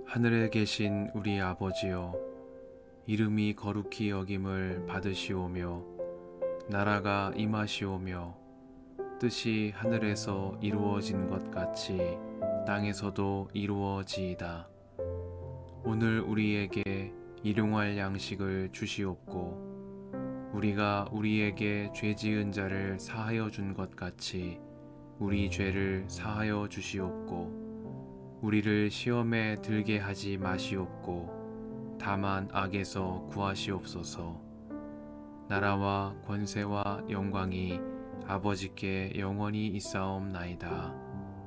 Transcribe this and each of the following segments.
하늘에 계신 우리 아버지여, 이름이 거룩히 여김을 받으시오며 나라가 임하시오며 뜻이 하늘에서 이루어진 것 같이 땅에서도 이루어지이다. 오늘 우리에게 일용할 양식을 주시옵고 우리가 우리에게 죄 지은 자를 사하여 준 것 같이 우리 죄를 사하여 주시옵고 우리를 시험에 들게 하지 마시옵고 다만 악에서 구하시옵소서. 나라와 권세와 영광이 아버지께 영원히 있사옵나이다.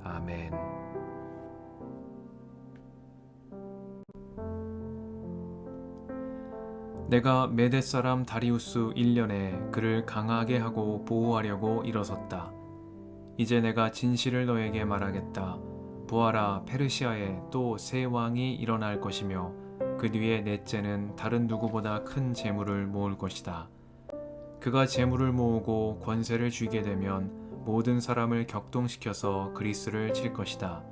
아멘. 내가 메대 사람 다리우스 1년에 그를 강하게 하고 보호하려고 일어섰다. 이제 내가 진실을 너에게 말하겠다. 보아라, 페르시아에 또 새 왕이 일어날 것이며 그 뒤에 넷째는 다른 누구보다 큰 재물을 모을 것이다. 그가 재물을 모으고 권세를 쥐게 되면 모든 사람을 격동시켜서 그리스를 칠 것이다.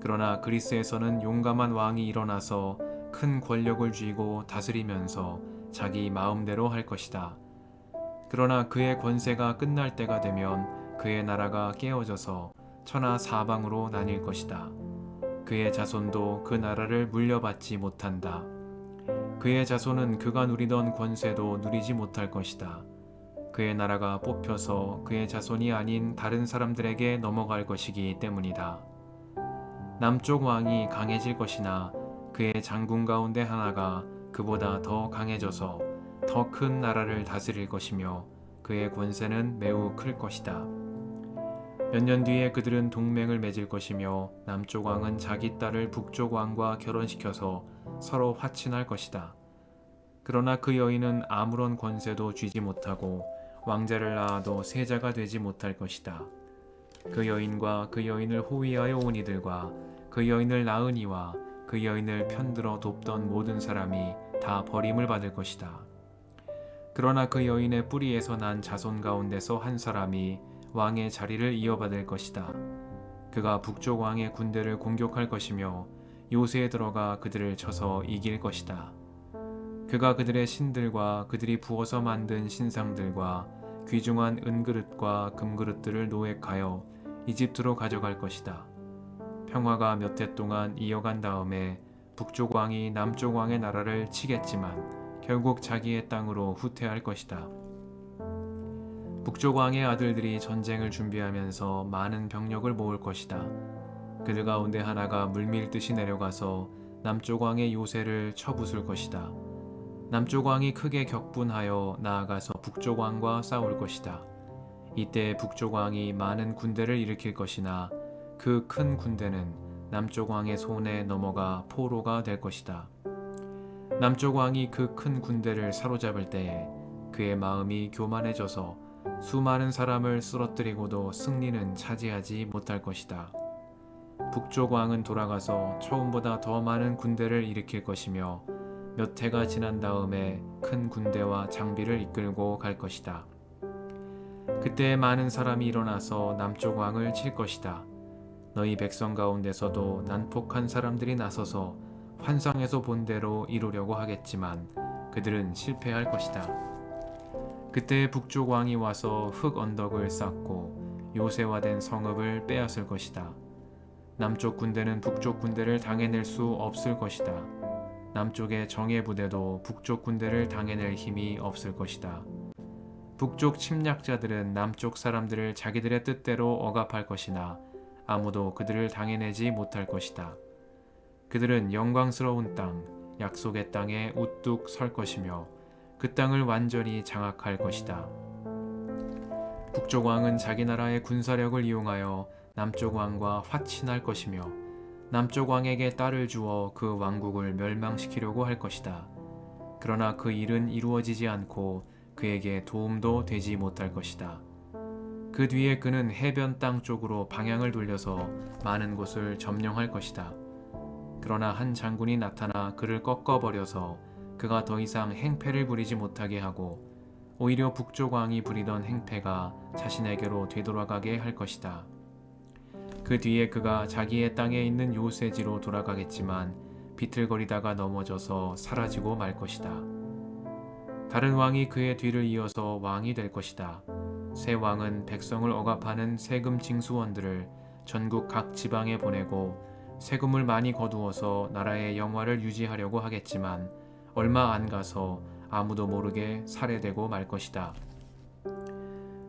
그러나 그리스에서는 용감한 왕이 일어나서 큰 권력을 쥐고 다스리면서 자기 마음대로 할 것이다. 그러나 그의 권세가 끝날 때가 되면 그의 나라가 깨어져서 천하 사방으로 나뉠 것이다. 그의 자손도 그 나라를 물려받지 못한다. 그의 자손은 그가 누리던 권세도 누리지 못할 것이다. 그의 나라가 뽑혀서 그의 자손이 아닌 다른 사람들에게 넘어갈 것이기 때문이다. 남쪽 왕이 강해질 것이나 그의 장군 가운데 하나가 그보다 더 강해져서 더 큰 나라를 다스릴 것이며 그의 권세는 매우 클 것이다. 몇 년 뒤에 그들은 동맹을 맺을 것이며 남쪽 왕은 자기 딸을 북쪽 왕과 결혼시켜서 서로 화친할 것이다. 그러나 그 여인은 아무런 권세도 쥐지 못하고 왕자를 낳아도 세자가 되지 못할 것이다. 그 여인과 그 여인을 호위하여 온 이들과 그 여인을 낳은 이와 그 여인을 편들어 돕던 모든 사람이 다 버림을 받을 것이다. 그러나 그 여인의 뿌리에서 난 자손 가운데서 한 사람이 왕의 자리를 이어받을 것이다. 그가 북쪽 왕의 군대를 공격할 것이며 요새에 들어가 그들을 쳐서 이길 것이다. 그가 그들의 신들과 그들이 부어서 만든 신상들과 귀중한 은그릇과 금그릇들을 노획하여 이집트로 가져갈 것이다. 평화가 몇 해 동안 이어간 다음에 북쪽 왕이 남쪽 왕의 나라를 치겠지만 결국 자기의 땅으로 후퇴할 것이다. 북쪽 왕의 아들들이 전쟁을 준비하면서 많은 병력을 모을 것이다. 그들 가운데 하나가 물밀듯이 내려가서 남쪽 왕의 요새를 쳐부술 것이다. 남쪽 왕이 크게 격분하여 나아가서 북쪽 왕과 싸울 것이다. 이때 북쪽 왕이 많은 군대를 일으킬 것이나 그 큰 군대는 남쪽 왕의 손에 넘어가 포로가 될 것이다. 남쪽 왕이 그 큰 군대를 사로잡을 때에 그의 마음이 교만해져서 수많은 사람을 쓰러뜨리고도 승리는 차지하지 못할 것이다. 북쪽 왕은 돌아가서 처음보다 더 많은 군대를 일으킬 것이며 몇 해가 지난 다음에 큰 군대와 장비를 이끌고 갈 것이다. 그때 많은 사람이 일어나서 남쪽 왕을 칠 것이다. 너희 백성 가운데서도 난폭한 사람들이 나서서 환상에서 본 대로 이루려고 하겠지만 그들은 실패할 것이다. 그때 북쪽 왕이 와서 흙 언덕을 쌓고 요새화된 성읍을 빼앗을 것이다. 남쪽 군대는 북쪽 군대를 당해낼 수 없을 것이다. 남쪽의 정예 부대도 북쪽 군대를 당해낼 힘이 없을 것이다. 북쪽 침략자들은 남쪽 사람들을 자기들의 뜻대로 억압할 것이나 아무도 그들을 당해내지 못할 것이다. 그들은 영광스러운 땅, 약속의 땅에 우뚝 설 것이며 그 땅을 완전히 장악할 것이다. 북쪽 왕은 자기 나라의 군사력을 이용하여 남쪽 왕과 화친할 것이며 남쪽 왕에게 딸을 주어 그 왕국을 멸망시키려고 할 것이다. 그러나 그 일은 이루어지지 않고 그에게 도움도 되지 못할 것이다. 그 뒤에 그는 해변 땅 쪽으로 방향을 돌려서 많은 곳을 점령할 것이다. 그러나 한 장군이 나타나 그를 꺾어버려서 그가 더 이상 행패를 부리지 못하게 하고 오히려 북쪽 왕이 부리던 행패가 자신에게로 되돌아가게 할 것이다. 그 뒤에 그가 자기의 땅에 있는 요새지로 돌아가겠지만 비틀거리다가 넘어져서 사라지고 말 것이다. 다른 왕이 그의 뒤를 이어서 왕이 될 것이다. 새 왕은 백성을 억압하는 세금 징수원들을 전국 각 지방에 보내고 세금을 많이 거두어서 나라의 영화를 유지하려고 하겠지만 얼마 안 가서 아무도 모르게 살해되고 말 것이다.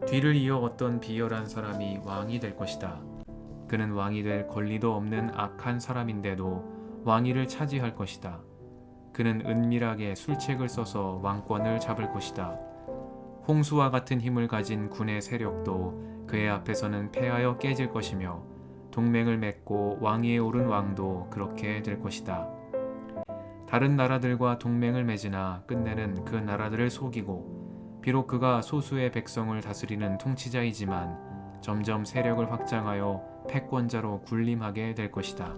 뒤를 이어 어떤 비열한 사람이 왕이 될 것이다. 그는 왕이 될 권리도 없는 악한 사람인데도 왕위를 차지할 것이다. 그는 은밀하게 술책을 써서 왕권을 잡을 것이다. 홍수와 같은 힘을 가진 군의 세력도 그의 앞에서는 패하여 깨질 것이며 동맹을 맺고 왕위에 오른 왕도 그렇게 될 것이다. 다른 나라들과 동맹을 맺으나 끝내는 그 나라들을 속이고 비록 그가 소수의 백성을 다스리는 통치자이지만 점점 세력을 확장하여 패권자로 군림하게 될 것이다.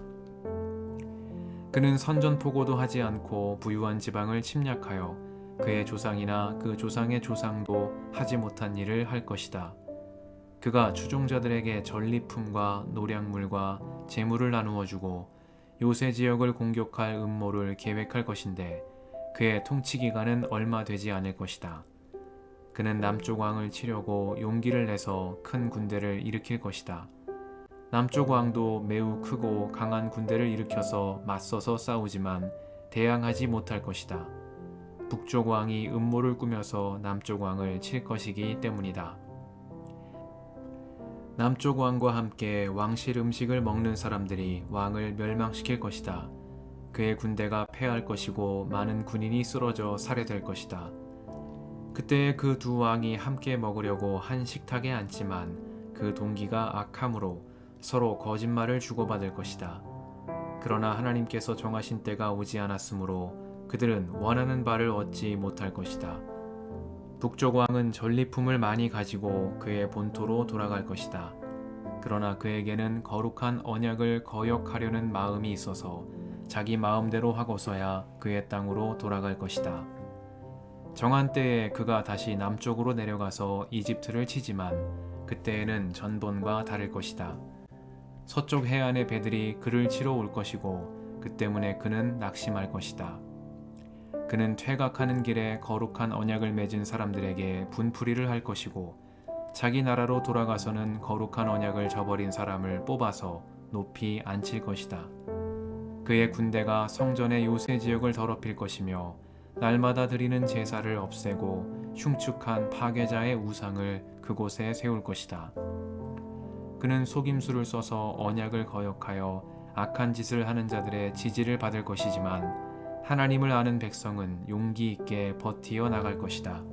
그는 선전포고도 하지 않고 부유한 지방을 침략하여 그의 조상이나 그 조상의 조상도 하지 못한 일을 할 것이다. 그가 추종자들에게 전리품과 노량물과 재물을 나누어 주고 요새 지역을 공격할 음모를 계획할 것인데 그의 통치 기간은 얼마 되지 않을 것이다. 그는 남쪽 왕을 치려고 용기를 내서 큰 군대를 일으킬 것이다. 남쪽 왕도 매우 크고 강한 군대를 일으켜서 맞서서 싸우지만 대항하지 못할 것이다. 북쪽 왕이 음모를 꾸며서 남쪽 왕을 칠 것이기 때문이다. 남쪽 왕과 함께 왕실 음식을 먹는 사람들이 왕을 멸망시킬 것이다. 그의 군대가 패할 것이고 많은 군인이 쓰러져 살해될 것이다. 그때 그 두 왕이 함께 먹으려고 한 식탁에 앉지만 그 동기가 악함으로 서로 거짓말을 주고받을 것이다. 그러나 하나님께서 정하신 때가 오지 않았으므로 그들은 원하는 바를 얻지 못할 것이다. 북쪽 왕은 전리품을 많이 가지고 그의 본토로 돌아갈 것이다. 그러나 그에게는 거룩한 언약을 거역하려는 마음이 있어서 자기 마음대로 하고서야 그의 땅으로 돌아갈 것이다. 정한 때에 그가 다시 남쪽으로 내려가서 이집트를 치지만 그때에는 전번과 다를 것이다. 서쪽 해안의 배들이 그를 치러 올 것이고 그 때문에 그는 낙심할 것이다. 그는 퇴각하는 길에 거룩한 언약을 맺은 사람들에게 분풀이를 할 것이고 자기 나라로 돌아가서는 거룩한 언약을 저버린 사람을 뽑아서 높이 앉힐 것이다. 그의 군대가 성전의 요새 지역을 더럽힐 것이며 날마다 드리는 제사를 없애고 흉측한 파괴자의 우상을 그곳에 세울 것이다. 그는 속임수를 써서 언약을 거역하여 악한 짓을 하는 자들의 지지를 받을 것이지만 하나님을 아는 백성은 용기 있게 버티어 나갈 것이다.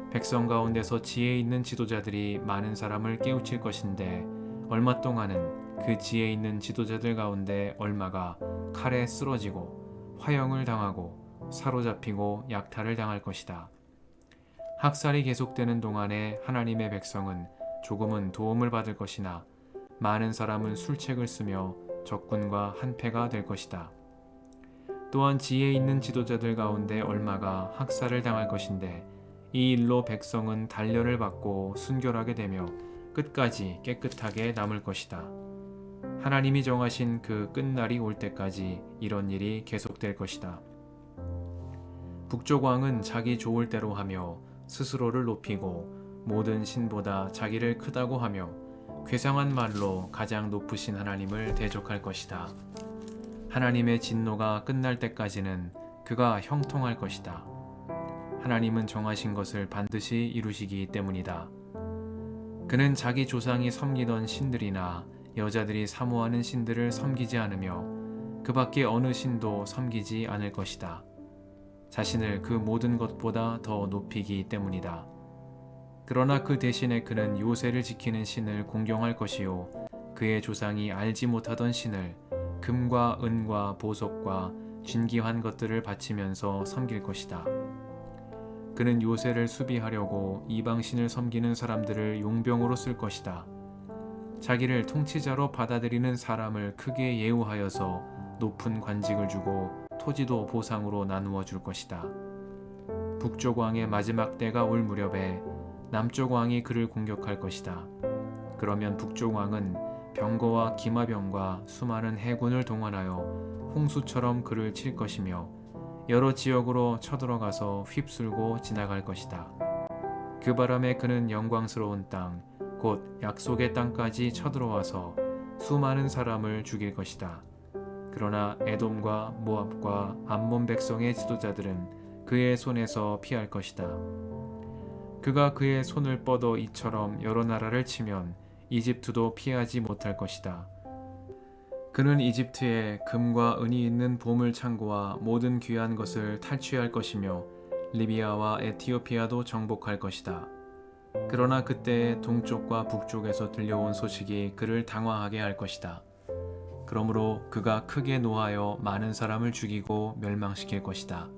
백성 가운데서 지혜 있는 지도자들이 많은 사람을 깨우칠 것인데 얼마 동안은 그 지혜 있는 지도자들 가운데 얼마가 칼에 쓰러지고 화형을 당하고 사로잡히고 약탈을 당할 것이다. 학살이 계속되는 동안에 하나님의 백성은 조금은 도움을 받을 것이나 많은 사람은 술책을 쓰며 적군과 한패가 될 것이다. 또한 지혜 있는 지도자들 가운데 얼마가 학살을 당할 것인데 이 일로 백성은 단련을 받고 순결하게 되며 끝까지 깨끗하게 남을 것이다. 하나님이 정하신 그 끝날이 올 때까지 이런 일이 계속될 것이다. 북쪽 왕은 자기 좋을 대로 하며 스스로를 높이고 모든 신보다 자기를 크다고 하며 괴상한 말로 가장 높으신 하나님을 대적할 것이다. 하나님의 진노가 끝날 때까지는 그가 형통할 것이다. 하나님은 정하신 것을 반드시 이루시기 때문이다. 그는 자기 조상이 섬기던 신들이나 여자들이 사모하는 신들을 섬기지 않으며 그 밖에 어느 신도 섬기지 않을 것이다. 자신을 그 모든 것보다 더 높이기 때문이다. 그러나 그 대신에 그는 요새를 지키는 신을 공경할 것이요 그의 조상이 알지 못하던 신을 금과 은과 보석과 진귀한 것들을 바치면서 섬길 것이다. 그는 요새를 수비하려고 이방신을 섬기는 사람들을 용병으로 쓸 것이다. 자기를 통치자로 받아들이는 사람을 크게 예우하여서 높은 관직을 주고 토지도 보상으로 나누어 줄 것이다. 북쪽 왕의 마지막 때가 올 무렵에 남쪽 왕이 그를 공격할 것이다. 그러면 북쪽 왕은 병거와 기마병과 수많은 해군을 동원하여 홍수처럼 그를 칠 것이며 여러 지역으로 쳐들어가서 휩쓸고 지나갈 것이다. 그 바람에 그는 영광스러운 땅, 곧 약속의 땅까지 쳐들어와서 수많은 사람을 죽일 것이다. 그러나 에돔과 모압과 암몬 백성의 지도자들은 그의 손에서 피할 것이다. 그가 그의 손을 뻗어 이처럼 여러 나라를 치면 이집트도 피하지 못할 것이다. 그는 이집트에 금과 은이 있는 보물 창고와 모든 귀한 것을 탈취할 것이며 리비아와 에티오피아도 정복할 것이다. 그러나 그때 동쪽과 북쪽에서 들려온 소식이 그를 당황하게 할 것이다. 그러므로 그가 크게 노하여 많은 사람을 죽이고 멸망시킬 것이다.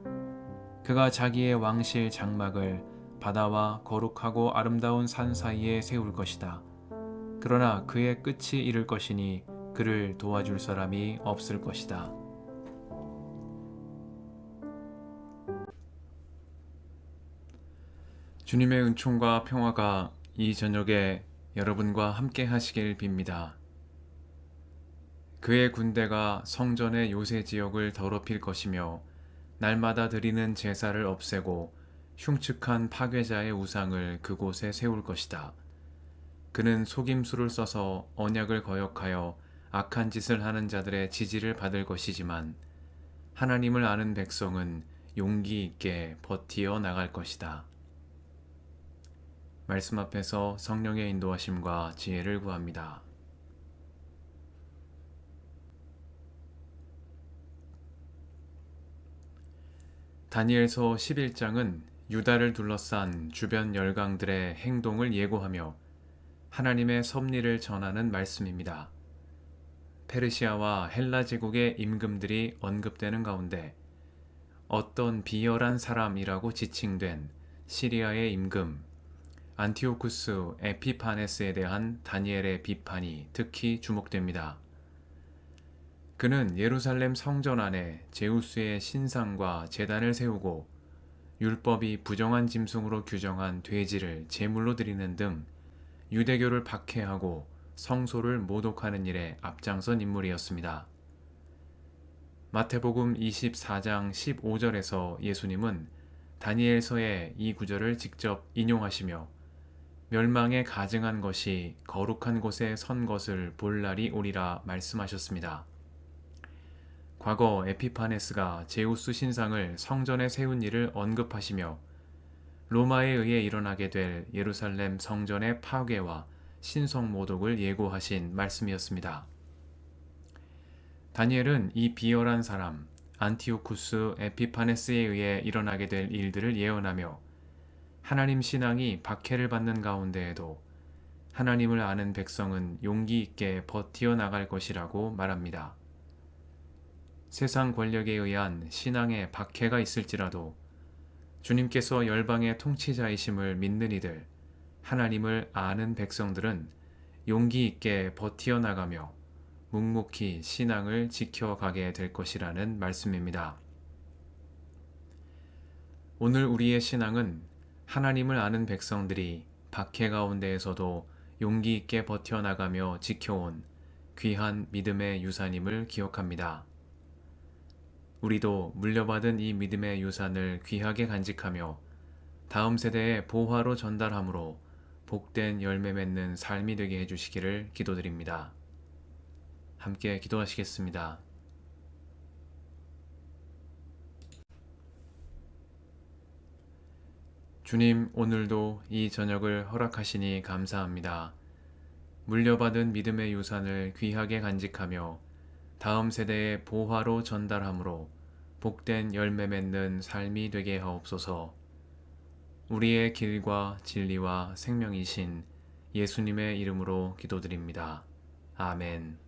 그가 자기의 왕실 장막을 바다와 거룩하고 아름다운 산 사이에 세울 것이다. 그러나 그의 끝이 이를 것이니 그를 도와줄 사람이 없을 것이다. 주님의 은총과 평화가 이 저녁에 여러분과 함께 하시길 빕니다. 그의 군대가 성전의 요새 지역을 더럽힐 것이며 날마다 드리는 제사를 없애고 흉측한 파괴자의 우상을 그곳에 세울 것이다. 그는 속임수를 써서 언약을 거역하여 악한 짓을 하는 자들의 지지를 받을 것이지만 하나님을 아는 백성은 용기 있게 버티어 나갈 것이다. 말씀 앞에서 성령의 인도하심과 지혜를 구합니다. 다니엘서 11장은 유다를 둘러싼 주변 열강들의 행동을 예고하며 하나님의 섭리를 전하는 말씀입니다. 페르시아와 헬라 제국의 임금들이 언급되는 가운데 어떤 비열한 사람이라고 지칭된 시리아의 임금 안티오쿠스 에피파네스에 대한 다니엘의 비판이 특히 주목됩니다. 그는 예루살렘 성전 안에 제우스의 신상과 제단을 세우고 율법이 부정한 짐승으로 규정한 돼지를 제물로 드리는 등 유대교를 박해하고 성소를 모독하는 일에 앞장선 인물이었습니다. 마태복음 24장 15절에서 예수님은 다니엘서의 이 구절을 직접 인용하시며 멸망에 가증한 것이 거룩한 곳에 선 것을 볼 날이 오리라 말씀하셨습니다. 과거 에피파네스가 제우스 신상을 성전에 세운 일을 언급하시며 로마에 의해 일어나게 될 예루살렘 성전의 파괴와 신성 모독을 예고하신 말씀이었습니다. 다니엘은 이 비열한 사람 안티오쿠스 에피파네스에 의해 일어나게 될 일들을 예언하며 하나님 신앙이 박해를 받는 가운데에도 하나님을 아는 백성은 용기 있게 버티어 나갈 것이라고 말합니다. 세상 권력에 의한 신앙의 박해가 있을지라도 주님께서 열방의 통치자이심을 믿는 이들, 하나님을 아는 백성들은 용기 있게 버티어 나가며 묵묵히 신앙을 지켜가게 될 것이라는 말씀입니다. 오늘 우리의 신앙은 하나님을 아는 백성들이 박해 가운데에서도 용기 있게 버텨나가며 지켜온 귀한 믿음의 유산임을 기억합니다. 우리도 물려받은 이 믿음의 유산을 귀하게 간직하며 다음 세대에 보화로 전달함으로 복된 열매 맺는 삶이 되게 해주시기를 기도드립니다. 함께 기도하시겠습니다. 주님, 오늘도 이 저녁을 허락하시니 감사합니다. 물려받은 믿음의 유산을 귀하게 간직하며 다음 세대에 보화로 전달함으로 복된 열매 맺는 삶이 되게 하옵소서. 우리의 길과 진리와 생명이신 예수님의 이름으로 기도드립니다. 아멘.